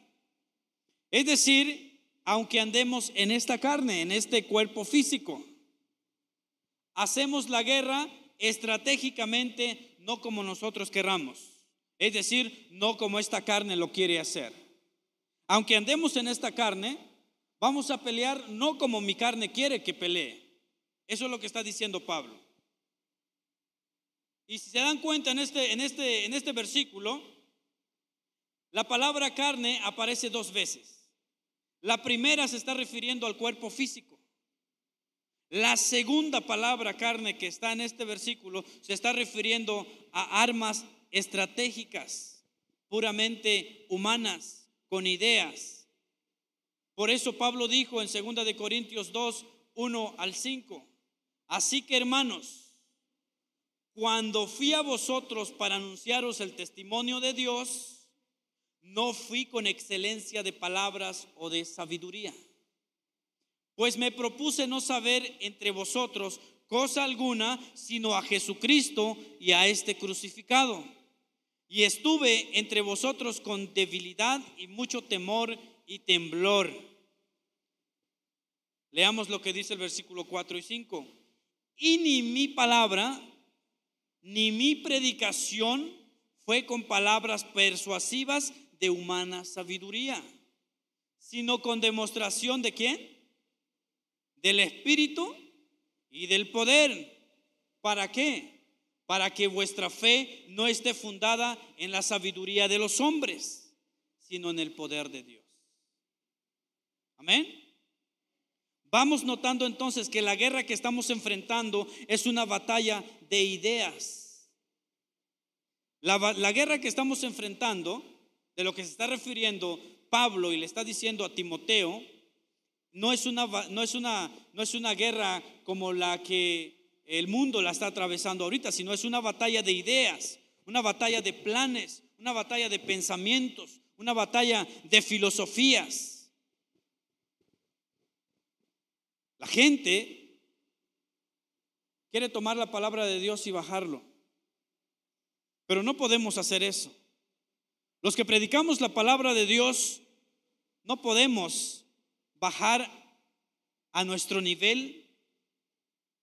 es decir, aunque andemos en esta carne, en este cuerpo físico, hacemos la guerra estratégicamente, no como nosotros querramos, es decir, no como esta carne lo quiere hacer. Aunque andemos en esta carne, vamos a pelear no como mi carne quiere que pelee. Eso es lo que está diciendo Pablo. Y si se dan cuenta en este versículo, la palabra carne aparece 2 veces. La primera se está refiriendo al cuerpo físico. La segunda palabra carne que está en este versículo se está refiriendo a armas estratégicas, puramente humanas, con ideas. Por eso Pablo dijo en 2 Corintios 2, 1 al 5, así que hermanos, cuando fui a vosotros para anunciaros el testimonio de Dios, no fui con excelencia de palabras o de sabiduría, pues me propuse no saber entre vosotros cosa alguna, sino a Jesucristo y a este crucificado. Y estuve entre vosotros con debilidad y mucho temor y temblor. Leamos lo que dice el versículo 4 y 5. Y ni mi palabra, ni mi predicación fue con palabras persuasivas de humana sabiduría, sino con demostración de ¿quién? Del Espíritu y del poder. ¿Para qué? Para que vuestra fe no esté fundada en la sabiduría de los hombres, sino en el poder de Dios. Amén. Vamos notando entonces que la guerra que estamos enfrentando es una batalla de ideas. La guerra que estamos enfrentando, de lo que se está refiriendo Pablo y le está diciendo a Timoteo, no es una guerra como la que el mundo la está atravesando ahorita, sino es una batalla de ideas, una batalla de planes, una batalla de pensamientos, una batalla de filosofías. La gente quiere tomar la palabra de Dios y bajarlo, pero no podemos hacer eso. Los que predicamos la palabra de Dios no podemos bajar a nuestro nivel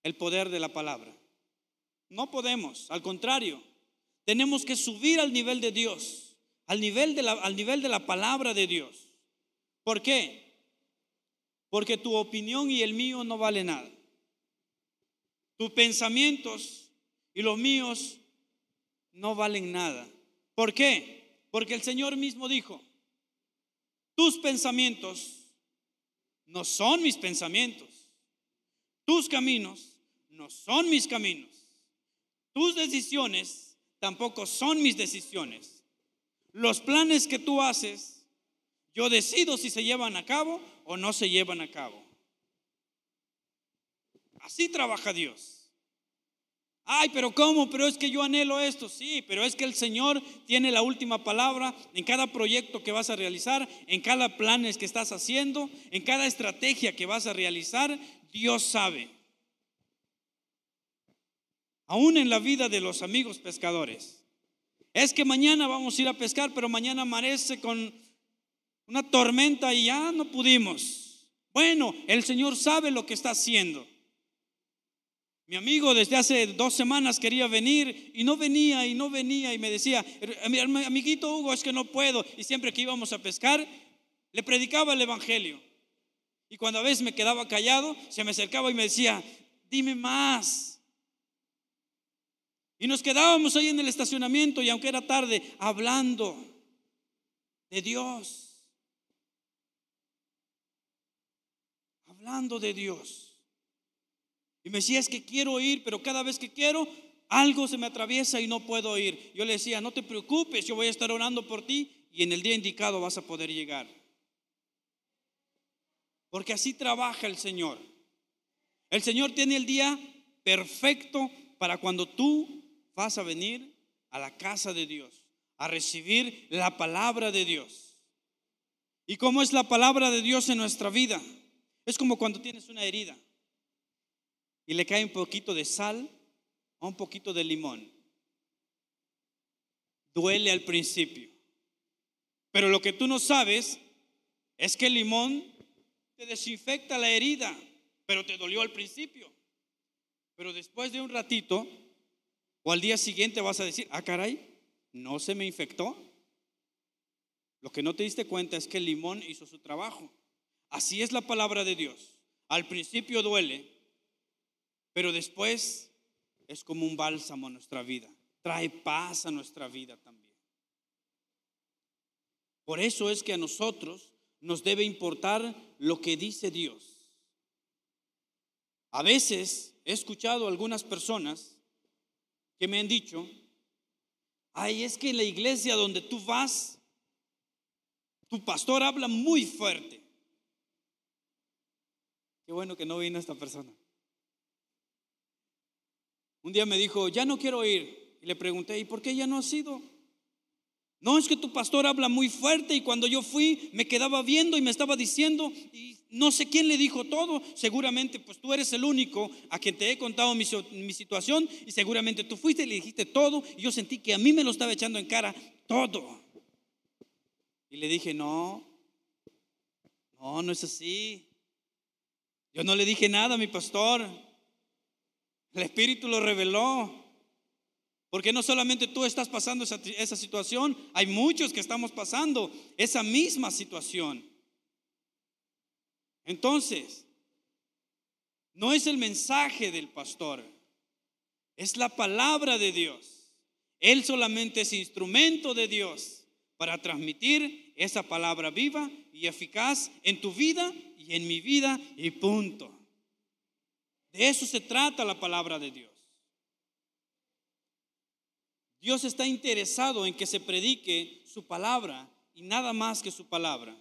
el poder de la palabra. No podemos, al contrario, tenemos que subir al nivel de Dios, al nivel de la palabra de Dios. ¿Por qué? Porque tu opinión y el mío no vale nada. Tus pensamientos y los míos no valen nada. ¿Por qué? Porque el Señor mismo dijo, tus pensamientos no son mis pensamientos, tus caminos no son mis caminos, tus decisiones tampoco son mis decisiones. Los planes que tú haces, yo decido si se llevan a cabo o no se llevan a cabo. Así trabaja Dios. Ay, pero ¿cómo? Pero es que yo anhelo esto. Sí, pero es que el Señor tiene la última palabra en cada proyecto que vas a realizar, en cada plan que estás haciendo, en cada estrategia que vas a realizar. Dios sabe. Aún en la vida de los amigos pescadores. Es que mañana vamos a ir a pescar, pero mañana amanece con una tormenta y ya no pudimos. Bueno, el Señor sabe lo que está haciendo. Mi amigo desde hace 2 semanas quería venir y no venía y me decía, mi amiguito Hugo, es que no puedo. Y siempre que íbamos a pescar, le predicaba el evangelio. Y cuando a veces me quedaba callado, se me acercaba y me decía, dime más. Y nos quedábamos ahí en el estacionamiento y aunque era tarde, hablando de Dios. Hablando de Dios. Y me decía, es que quiero ir, pero cada vez que quiero, algo se me atraviesa y no puedo ir. Yo le decía, no te preocupes, yo voy a estar orando por ti y en el día indicado vas a poder llegar. Porque así trabaja el Señor. El Señor tiene el día perfecto para cuando tú vas a venir a la casa de Dios, a recibir la palabra de Dios. ¿Y cómo es la palabra de Dios en nuestra vida? Es como cuando tienes una herida y le cae un poquito de sal o un poquito de limón. Duele al principio, pero lo que tú no sabes es que el limón te desinfecta la herida, pero te dolió al principio. Pero después de un ratito o al día siguiente vas a decir, ah, caray, no se me infectó. Lo que no te diste cuenta es que el limón hizo su trabajo. Así es la palabra de Dios. Al principio duele, pero después es como un bálsamo a nuestra vida. Trae paz a nuestra vida también. Por eso es que a nosotros nos debe importar lo que dice Dios. A veces he escuchado a algunas personas que me han dicho, ay, es que en la iglesia donde tú vas, tu pastor habla muy fuerte. Qué bueno que no vino esta persona. Un día me dijo, ya no quiero ir. Y le pregunté, ¿y por qué ya no has ido? No, es que tu pastor habla muy fuerte y cuando yo fui me quedaba viendo y me estaba diciendo y no sé quién le dijo todo. Seguramente pues tú eres el único a quien te he contado mi situación y seguramente tú fuiste y le dijiste todo y yo sentí que a mí me lo estaba echando en cara todo. Y le dije, no es así. Yo no le dije nada a mi pastor. El Espíritu lo reveló. Porque no solamente tú estás pasando esa situación, hay muchos que estamos pasando esa misma situación. Entonces, no es el mensaje del pastor, es la palabra de Dios. Él solamente es instrumento de Dios para transmitir esa palabra viva y eficaz en tu vida y en mi vida y punto. De eso se trata la palabra de Dios. Dios está interesado en que se predique su palabra y nada más que su palabra.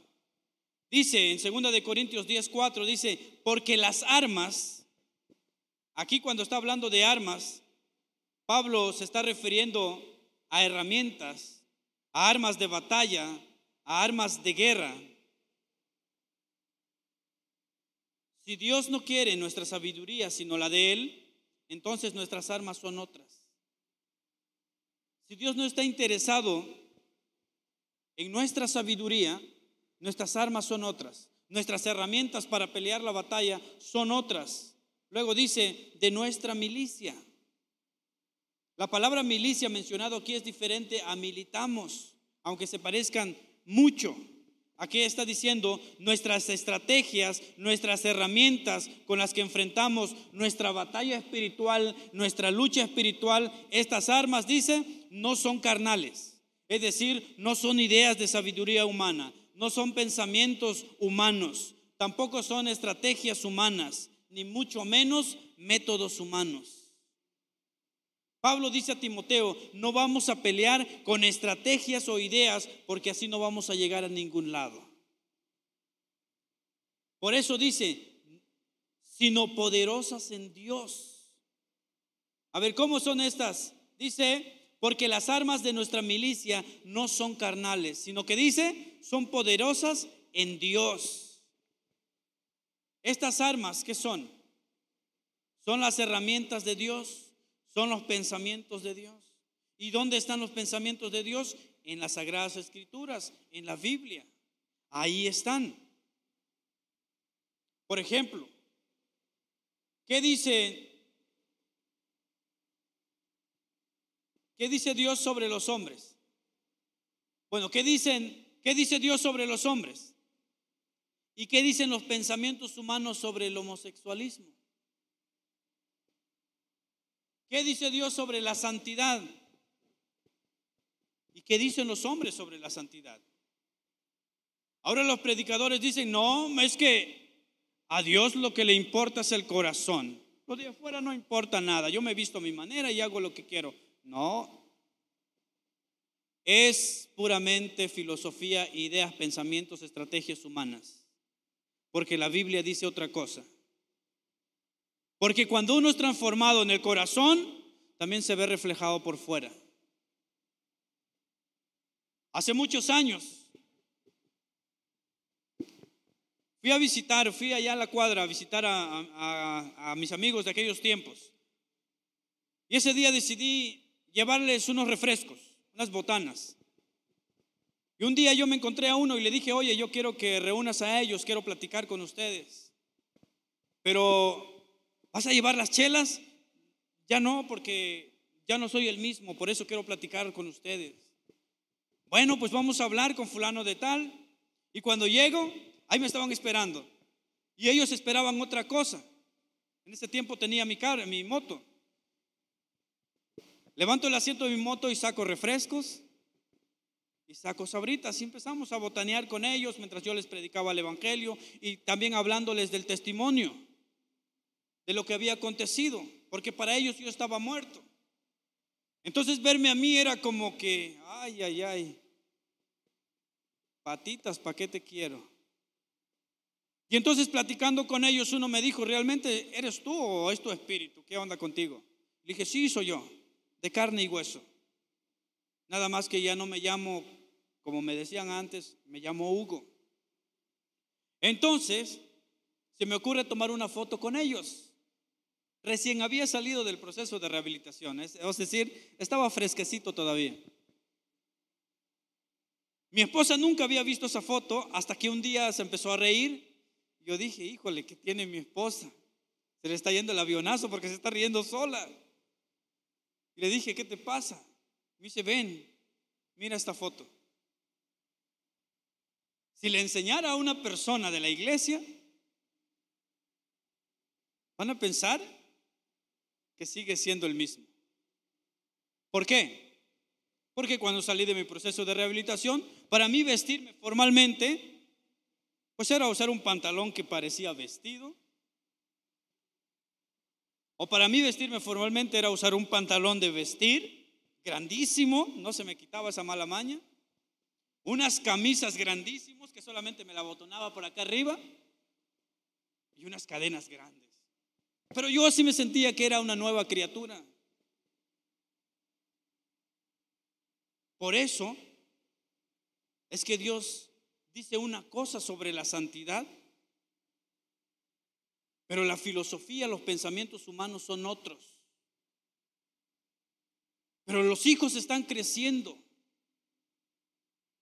Dice en 2 Corintios 10:4, dice, porque las armas, aquí cuando está hablando de armas, Pablo se está refiriendo a herramientas, a armas de batalla, a armas de guerra. Si Dios no quiere nuestra sabiduría sino la de Él, entonces nuestras armas son otras. Si Dios no está interesado en nuestra sabiduría, nuestras armas son otras. Nuestras herramientas para pelear la batalla son otras. Luego dice, de nuestra milicia. La palabra milicia mencionado aquí es diferente a militamos, aunque se parezcan mucho. Aquí está diciendo nuestras estrategias, nuestras herramientas con las que enfrentamos nuestra batalla espiritual, nuestra lucha espiritual. Estas armas, dice, no son carnales, es decir, no son ideas de sabiduría humana, no son pensamientos humanos, tampoco son estrategias humanas, ni mucho menos métodos humanos. Pablo dice a Timoteo, no vamos a pelear con estrategias o ideas porque así no vamos a llegar a ningún lado. Por eso dice, sino poderosas en Dios. A ver, ¿cómo son estas? Dice, porque las armas de nuestra milicia no son carnales, sino que dice, son poderosas en Dios. Estas armas, ¿qué son? Son las herramientas de Dios. Son los pensamientos de Dios. ¿Y dónde están los pensamientos de Dios? En las Sagradas Escrituras, en la Biblia. ahí están. Por ejemplo, ¿qué dice Dios sobre los hombres? Bueno, ¿qué dice Dios sobre los hombres? ¿Y qué dicen los pensamientos humanos sobre el homosexualismo? ¿Qué dice Dios sobre la santidad? ¿Y qué dicen los hombres sobre la santidad? Ahora los predicadores dicen, no, es que a Dios lo que le importa es el corazón. Lo de afuera no importa nada. Yo me visto a mi manera y hago lo que quiero. No. Es puramente filosofía, ideas, pensamientos, estrategias humanas. Porque la Biblia dice otra cosa. Porque cuando uno es transformado en el corazón, también se ve reflejado por fuera. Hace muchos años fui allá a la cuadra a visitar a mis amigos de aquellos tiempos. Y ese día decidí llevarles unos refrescos, unas botanas. Y un día yo me encontré a uno y le dije, oye, yo quiero que reúnas a ellos, quiero platicar con ustedes. Pero, ¿vas a llevar las chelas? Ya no, porque ya no soy el mismo, por eso quiero platicar con ustedes. Bueno, pues vamos a hablar con fulano de tal. Y cuando llego, ahí me estaban esperando. Y ellos esperaban otra cosa. En ese tiempo tenía mi moto. Levanto el asiento de mi moto y saco refrescos y saco sabritas. Y empezamos a botanear con ellos mientras yo les predicaba el evangelio y también hablándoles del testimonio, de lo que había acontecido, porque para ellos yo estaba muerto. Entonces verme a mí era como que, ay, patitas, ¿para qué te quiero? Y entonces platicando con ellos, uno me dijo, ¿realmente eres tú o es tu espíritu? ¿Qué onda contigo? Le dije, sí, soy yo, de carne y hueso. Nada más que ya no me llamo, como me decían antes, me llamo Hugo. Entonces, se me ocurre tomar una foto con ellos. Recién había salido del proceso de rehabilitación, es decir, estaba fresquecito todavía. Mi esposa nunca había visto esa foto hasta que un día se empezó a reír. Yo dije, híjole, ¿qué tiene mi esposa? Se le está yendo el avionazo porque se está riendo sola. Y le dije, ¿qué te pasa? Me dice, ven, mira esta foto. Si le enseñara a una persona de la iglesia, van a pensar que sigue siendo el mismo. ¿Por qué? Porque cuando salí de mi proceso de rehabilitación, para mí vestirme formalmente, pues era usar un pantalón que parecía vestido. O para mí vestirme formalmente era usar un pantalón de vestir grandísimo, no se me quitaba esa mala maña. Unas camisas grandísimos que solamente me la abotonaba por acá arriba y unas cadenas grandes. Pero yo sí me sentía que era una nueva criatura. Por eso es que Dios dice una cosa sobre la santidad, pero la filosofía, los pensamientos humanos son otros. Pero los hijos están creciendo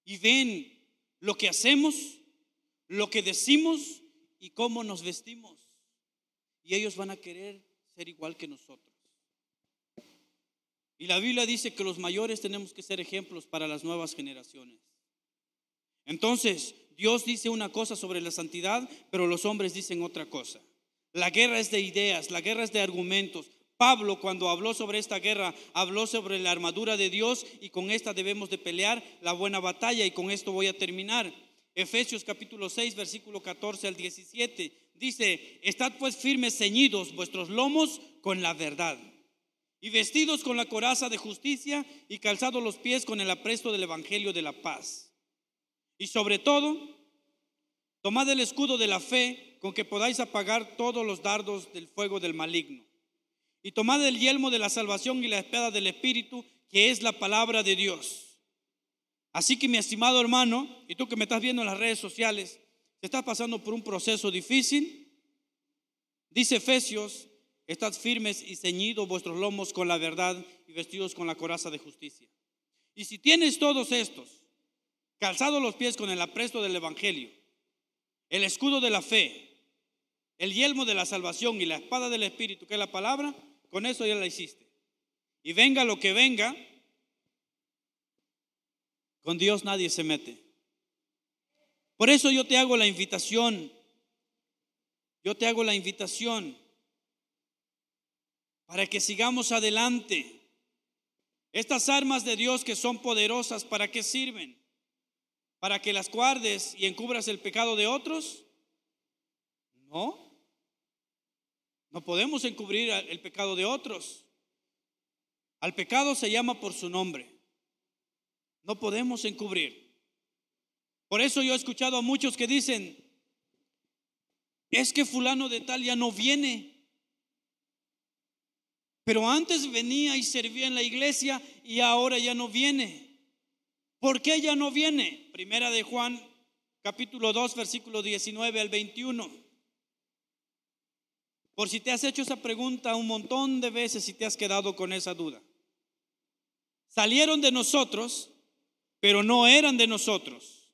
y ven lo que hacemos, lo que decimos y cómo nos vestimos. Y ellos van a querer ser igual que nosotros. Y la Biblia dice que los mayores tenemos que ser ejemplos para las nuevas generaciones. Entonces, Dios dice una cosa sobre la santidad, pero los hombres dicen otra cosa. La guerra es de ideas, la guerra es de argumentos. Pablo, cuando habló sobre esta guerra, habló sobre la armadura de Dios y con esta debemos de pelear la buena batalla. Y con esto voy a terminar. Efesios capítulo 6, versículo 14 al 17 dice: estad pues firmes, ceñidos vuestros lomos con la verdad y vestidos con la coraza de justicia y calzados los pies con el apresto del evangelio de la paz. Y sobre todo, tomad el escudo de la fe con que podáis apagar todos los dardos del fuego del maligno. Y tomad el yelmo de la salvación y la espada del Espíritu, que es la palabra de Dios. Así que, mi estimado hermano, y tú que me estás viendo en las redes sociales, si estás pasando por un proceso difícil, dice Efesios: estad firmes y ceñidos vuestros lomos con la verdad y vestidos con la coraza de justicia. Y si tienes todos estos, calzados los pies con el apresto del evangelio, el escudo de la fe, el yelmo de la salvación y la espada del Espíritu, que es la palabra, con eso ya la hiciste. Y venga lo que venga, con Dios nadie se mete. Por eso yo te hago la invitación. Yo te hago la invitación para que sigamos adelante. Estas armas de Dios que son poderosas, ¿para qué sirven? ¿Para que las guardes y encubras el pecado de otros? No. No podemos encubrir el pecado de otros. Al pecado se llama por su nombre. No podemos encubrir. Por eso yo he escuchado a muchos que dicen: es que fulano de tal ya no viene, pero antes venía y servía en la iglesia y ahora ya no viene. ¿Por qué ya no viene? Primera de Juan, capítulo 2, versículo 19 al 21. Por si te has hecho esa pregunta un montón de veces y te has quedado con esa duda. Salieron de nosotros, pero no eran de nosotros.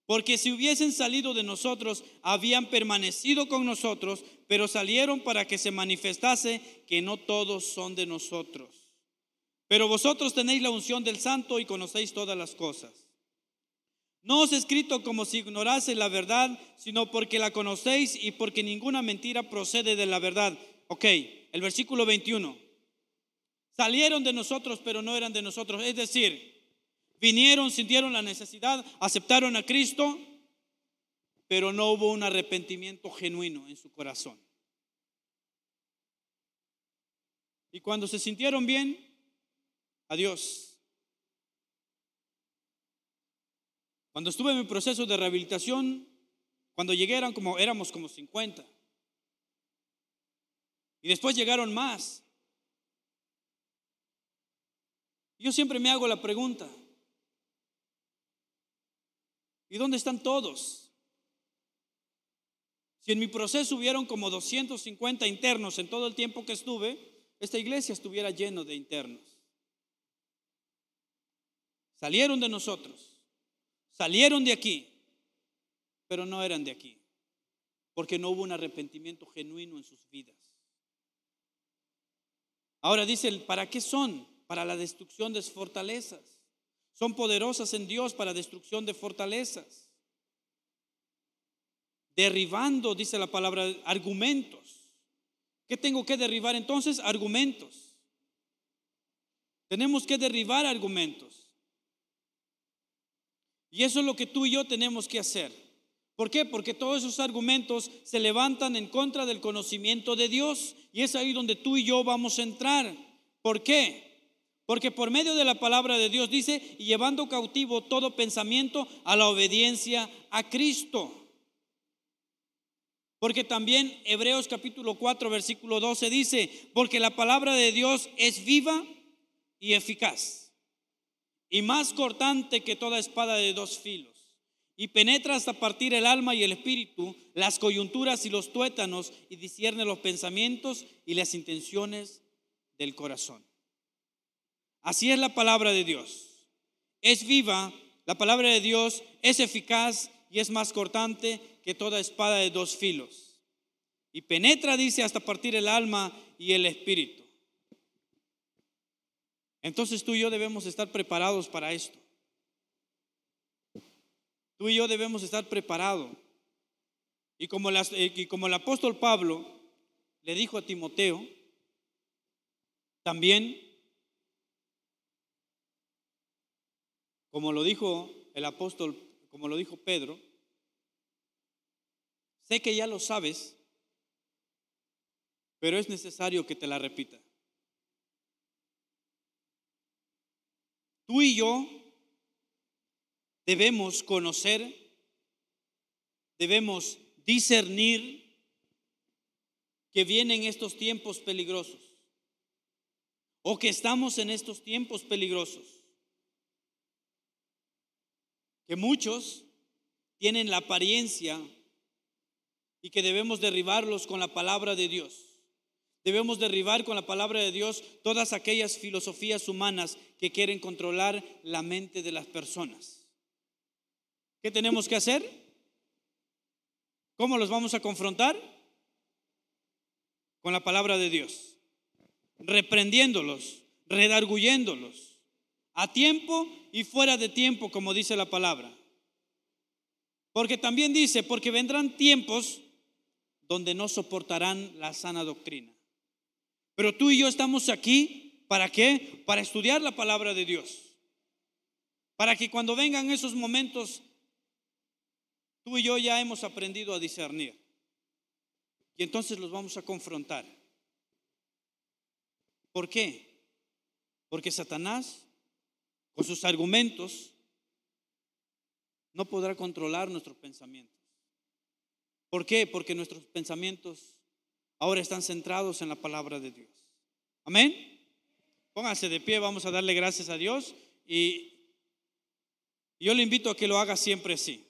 Porque si hubiesen salido de nosotros, habían permanecido con nosotros, pero salieron para que se manifestase que no todos son de nosotros. Pero vosotros tenéis la unción del Santo y conocéis todas las cosas. No os he escrito como si ignoraseis la verdad, sino porque la conocéis y porque ninguna mentira procede de la verdad. Ok, el versículo 21. Salieron de nosotros, pero no eran de nosotros. Es decir, vinieron, sintieron la necesidad, aceptaron a Cristo, pero no hubo un arrepentimiento genuino en su corazón. Y cuando se sintieron bien, adiós. Cuando estuve en mi proceso de rehabilitación, cuando llegué éramos como 50. Y después llegaron más. Yo siempre me hago la pregunta: ¿y dónde están todos? Si en mi proceso hubieron como 250 internos en todo el tiempo que estuve, esta iglesia estuviera lleno de internos. Salieron de nosotros, salieron de aquí, pero no eran de aquí, porque no hubo un arrepentimiento genuino en sus vidas. Ahora dice, ¿para qué son? Para la destrucción de fortalezas. Son poderosas en Dios para destrucción de fortalezas. Derribando, dice la palabra, argumentos. ¿Qué tengo que derribar entonces? Argumentos. Tenemos que derribar argumentos. Y eso es lo que tú y yo tenemos que hacer. ¿Por qué? Porque todos esos argumentos se levantan en contra del conocimiento de Dios. Y es ahí donde tú y yo vamos a entrar. ¿Por qué? Porque por medio de la palabra de Dios dice, y llevando cautivo todo pensamiento a la obediencia a Cristo. Porque también Hebreos capítulo 4 versículo 12 dice, porque la palabra de Dios es viva y eficaz, y más cortante que toda espada de dos filos, y penetra hasta partir el alma y el espíritu, las coyunturas y los tuétanos, y discierne los pensamientos y las intenciones del corazón. Así es la palabra de Dios. Es viva, la palabra de Dios es eficaz y es más cortante que toda espada de dos filos. Y penetra, dice, hasta partir el alma y el espíritu. Entonces tú y yo debemos estar preparados para esto. Tú y yo debemos estar preparados. Y como el apóstol Pablo le dijo a Timoteo, también, como lo dijo el apóstol, como lo dijo Pedro, sé que ya lo sabes, pero es necesario que te la repita. Tú y yo debemos conocer, debemos discernir que vienen estos tiempos peligrosos o que estamos en estos tiempos peligrosos. Que muchos tienen la apariencia y que debemos derribarlos con la palabra de Dios. Debemos derribar con la palabra de Dios todas aquellas filosofías humanas que quieren controlar la mente de las personas. ¿Qué tenemos que hacer? ¿Cómo los vamos a confrontar? Con la palabra de Dios, reprendiéndolos, redarguyéndolos, a tiempo y fuera de tiempo, como dice la palabra. Porque también dice, porque vendrán tiempos donde no soportarán la sana doctrina. Pero tú y yo estamos aquí, ¿para qué? Para estudiar la palabra de Dios. Para que cuando vengan esos momentos, tú y yo ya hemos aprendido a discernir. Y entonces los vamos a confrontar. ¿Por qué? Porque Satanás, con sus argumentos, no podrá controlar nuestros pensamientos. ¿Por qué? Porque nuestros pensamientos ahora están centrados en la palabra de Dios. Amén. Pónganse de pie, vamos a darle gracias a Dios. Y yo le invito a que lo haga siempre así.